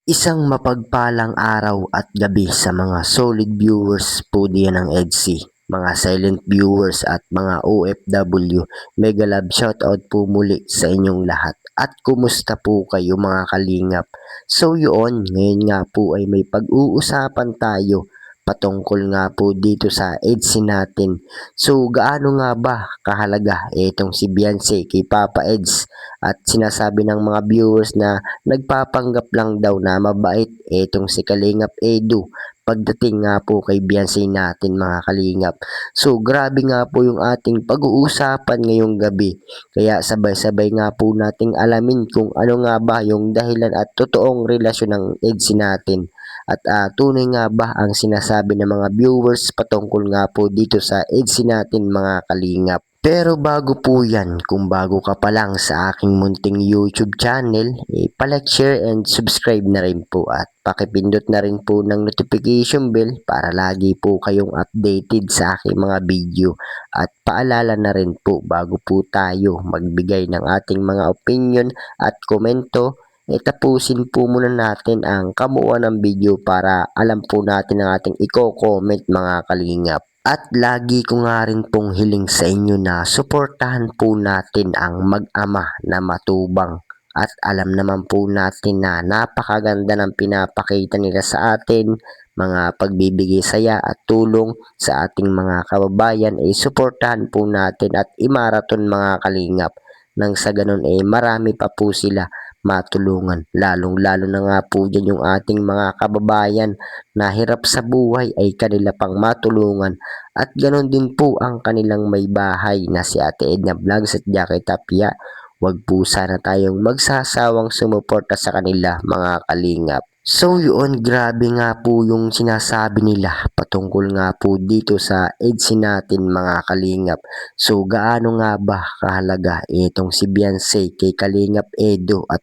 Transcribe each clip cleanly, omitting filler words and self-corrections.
Isang mapagpalang araw at gabi sa mga solid viewers po diyan ng EDSI, mga silent viewers at mga OFW. Mega love shoutout po muli sa inyong lahat. At kumusta po kayo mga kalingap? So yun, ngayon nga po ay may pag-uusapan tayo patungkol nga po dito sa EDSI natin. So gaano nga ba kahalaga itong si Beyonce kay Papa Eds at sinasabi ng mga viewers na nagpapanggap lang daw na mabait etong si Kalingap Edu pagdating nga po kay Beyonce natin mga kalingap. So grabe nga po yung ating pag-uusapan ngayong gabi. Kaya sabay-sabay nga po nating alamin kung ano nga ba yung dahilan at totoong relasyon ng EDSI natin. At tunay nga ba ang sinasabi ng mga viewers patungkol nga po dito sa EDSI natin mga kalingap. Pero bago po yan, kung bago ka pa lang sa aking munting YouTube channel, palike, share, and subscribe na rin po at pakipindot na rin po ng notification bell para lagi po kayong updated sa aking mga video. At paalala na rin po bago po tayo magbigay ng ating mga opinion at komento, tapusin po muna natin ang kamuuan ng video para alam po natin ang ating i-comment mga kalingap. At lagi ko nga rin pong hiling sa inyo na suportahan po natin ang mag-ama na matubang. At alam naman po natin na napakaganda ng pinapakita nila sa atin, mga pagbibigay saya at tulong sa ating mga kababayan ay suportahan po natin at imaraton mga kalingap. Nang sa ganun marami pa po sila matulungan. Lalong-lalo na nga po dyan yung ating mga kababayan na hirap sa buhay ay kanila pang matulungan at ganon din po ang kanilang may bahay na si Ate Edna Vlogs at Jackie Tapia. Huwag po sana tayong magsasawang sumuporta sa kanila mga kalingap. So yun, grabe nga po yung sinasabi nila patungkol nga po dito sa EDSI natin mga kalingap. So gaano nga ba kahalaga itong si Beyonce kay Kalingap Edo at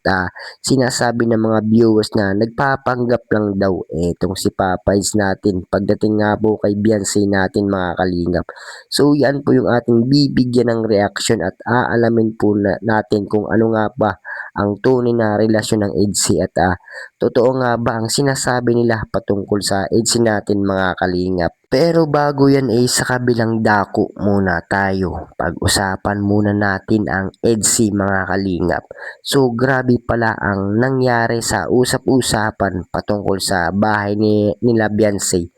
sinasabi ng mga viewers na nagpapanggap lang daw itong si Papay's natin pagdating nga po kay Beyonce natin mga kalingap. So yan po yung ating bibigyan ng reaction at aalamin po natin kung ano nga ba ang tunay na relasyon ng EDSI at totoo nga ba ang sinasabi nila patungkol sa EDSI natin mga kalingap. Pero bago yan sa kabilang dako muna tayo. Pag-usapan muna natin ang EDSI mga kalingap. So grabe pala ang nangyari sa usap-usapan patungkol sa bahay nila Beyonce.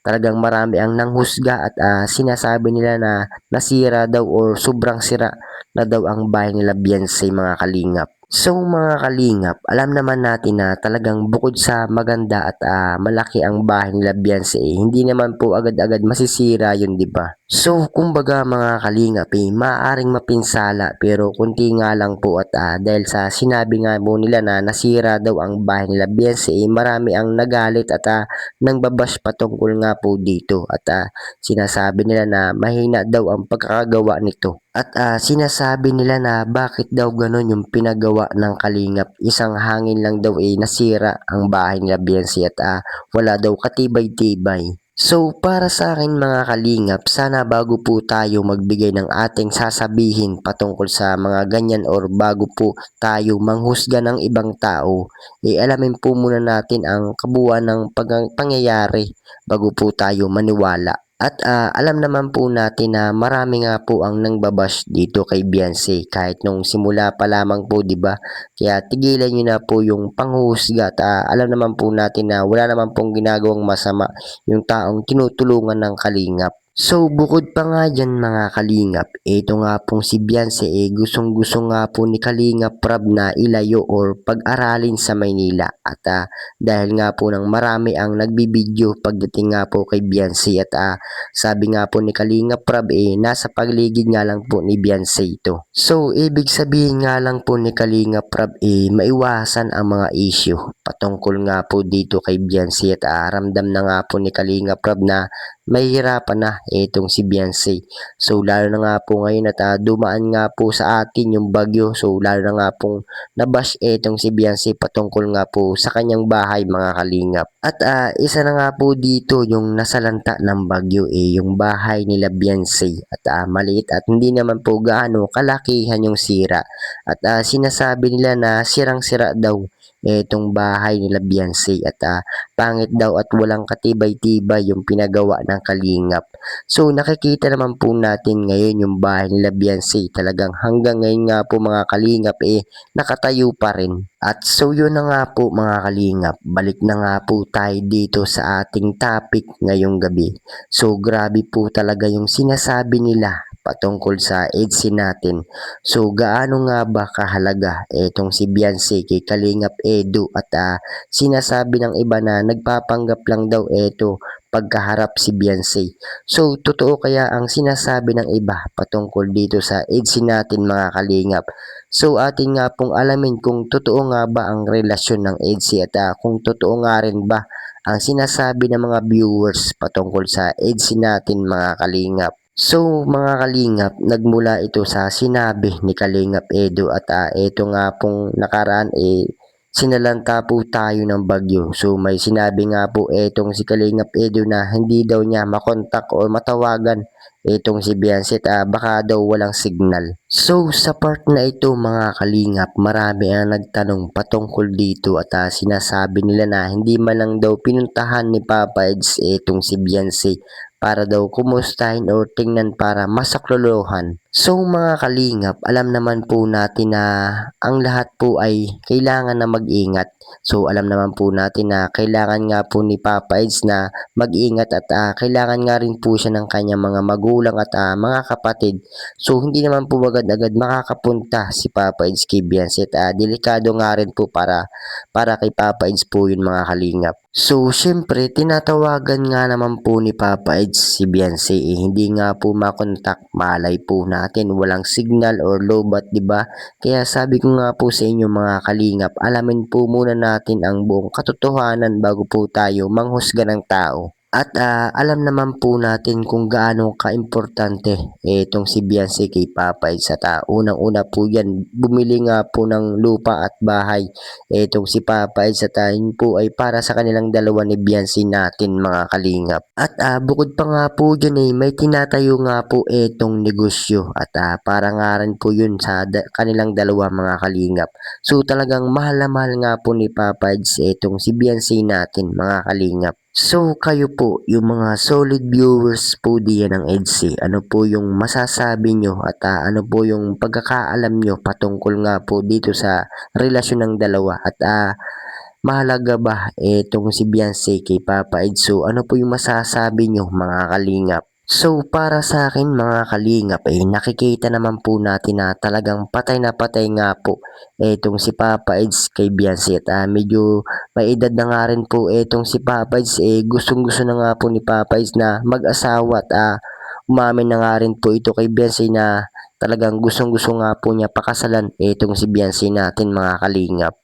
Talagang marami ang nanghusga at sinasabi nila na nasira daw or sobrang sira na daw ang bahay nila Beyonce mga kalingap. So mga kalingap, alam naman natin na talagang bukod sa maganda at malaki ang bahay nila Beyonce, hindi naman po agad-agad masisira yun, di ba? So kumbaga mga kalingap, maaaring mapinsala pero kunti nga lang po at dahil sa sinabi nga po nila na nasira daw ang bahay nila Beyonce, marami ang nagalit at nang babash patungkol nga po dito at sinasabi nila na mahina daw ang pagkakagawa nito. At sinasabi nila na bakit daw ganon yung pinagawa ng kalingap. Isang hangin lang daw nasira ang bahay nila Beyonce at wala daw katibay-tibay. So para sa akin mga kalingap, sana bago po tayo magbigay ng ating sasabihin patungkol sa mga ganyan or bago po tayo manghusga ng ibang tao, alamin po muna natin ang kabuuan ng pangyayari bago po tayo maniwala. At alam naman po natin na marami nga po ang nangbabash dito kay Beyonce kahit nung simula pa lamang po, 'di ba? Kaya tigilan niyo na po yung panghuhusga at alam naman po natin na wala naman pong ginagawang masama yung taong tinutulungan ng kalingap. So bukod pa nga dyan mga kalingap, ito nga pong si Beyonce gustong gusto nga po ni Kalingap Prab na ilayo or pag-aralin sa Maynila at dahil nga po ng marami ang nagbibideo pagdating nga po kay Beyonce at sabi nga po ni Kalingap Prab nasa paligid nga lang po ni Beyonce ito. So ibig sabihin nga lang po ni Kalingap Prab maiwasan ang mga issue patungkol nga po dito kay Beyonce at ramdam na nga po ni Kalingap Prab na mahihirapan na itong si Beyonce. So lalo na nga po ngayon at dumaan nga po sa atin yung bagyo. So lalo na nga pong nabash itong si Beyonce patungkol nga po sa kanyang bahay mga kalingap. At isa na nga po dito yung nasalanta ng bagyo yung bahay nila Beyonce. At maliit at hindi naman po gaano kalakihan yung sira. At sinasabi nila na sirang-sira daw etong bahay nila Beyonce at pangit daw at walang katibay-tibay yung pinagawa ng Kalingap. So nakikita naman po natin ngayon yung bahay nila Beyonce, talagang hanggang ngayon nga po mga Kalingap nakatayo pa rin. At so yun na nga po mga Kalingap, balik na nga po tayo dito sa ating topic ngayong gabi. So grabe po talaga yung sinasabi nila patungkol sa EDSI natin. So gaano nga ba kahalaga etong si Beyonce kay Kalingap Edu at sinasabi ng iba na nagpapanggap lang daw eto pagkaharap si Beyonce. So totoo kaya ang sinasabi ng iba patungkol dito sa EDSI natin mga Kalingap? So atin nga pong alamin kung totoo nga ba ang relasyon ng EDSI at kung totoo nga rin ba ang sinasabi ng mga viewers patungkol sa EDSI natin mga Kalingap. So mga Kalingap, nagmula ito sa sinabi ni Kalingap Edu at ito nga pong nakaraan sinalanta po tayo ng bagyo. So may sinabi nga po etong si Kalingap Edu na hindi daw niya makontak o matawagan etong si Beyonce at baka daw walang signal. So sa part na ito mga Kalingap, marami ang nagtanong patungkol dito at sinasabi nila na hindi man lang daw pinuntahan ni Papa Eds etong si Beyonce para daw kumustahin o tingnan para masaklolohan. So mga Kalingap, alam naman po natin na ang lahat po ay kailangan na mag-ingat. So alam naman po natin na kailangan nga po ni Papa Eds na mag-ingat at kailangan nga rin po siya ng kanyang mga magulang at mga kapatid. So hindi naman po agad-agad makakapunta si Papa Eds kay Beyonce at delikado nga rin po para kay Papa Eds po yun mga Kalingap. So, syempre, tinatawagan nga naman po ni Papa Eds si Beyonce hindi nga po makontak, malay po natin, walang signal or lobat, 'di ba? Kaya sabi ko nga po sa inyo mga Kalingap, alamin po muna natin ang buong katotohanan bago po tayo manghusga ng tao. At alam naman po natin kung gaano kaimportante itong si Beyonce kay Papa Eds at unang-una po yan, bumili nga po ng lupa at bahay itong si Papa Eds at yun po ay para sa kanilang dalawa ni Beyonce natin mga Kalingap. At bukod pa nga po dyan may tinatayo nga po itong negosyo at para nga rin po yun sa kanilang dalawa mga Kalingap. So talagang mahal na mahal nga po ni Papa Eds itong si Beyonce natin mga Kalingap. So kayo po, yung mga solid viewers po diyan ng EDSI, ano po yung masasabi nyo at ano po yung pagkakaalam nyo patungkol nga po dito sa relasyon ng dalawa at mahalaga ba itong si Beyonce kay Papa Eds? So ano po yung masasabi nyo mga Kalingap? So para sa akin mga Kalingap nakikita naman po natin na talagang patay na patay nga po itong si Papa Eds kay Beyonce at medyo may edad na nga rin po itong si Papa Eds gustong gusto na nga po ni Papa Eds na mag-asawa at umamin na nga rin po ito kay Beyonce na talagang gustong gusto nga po niya pakasalan itong si Beyonce natin mga Kalingap.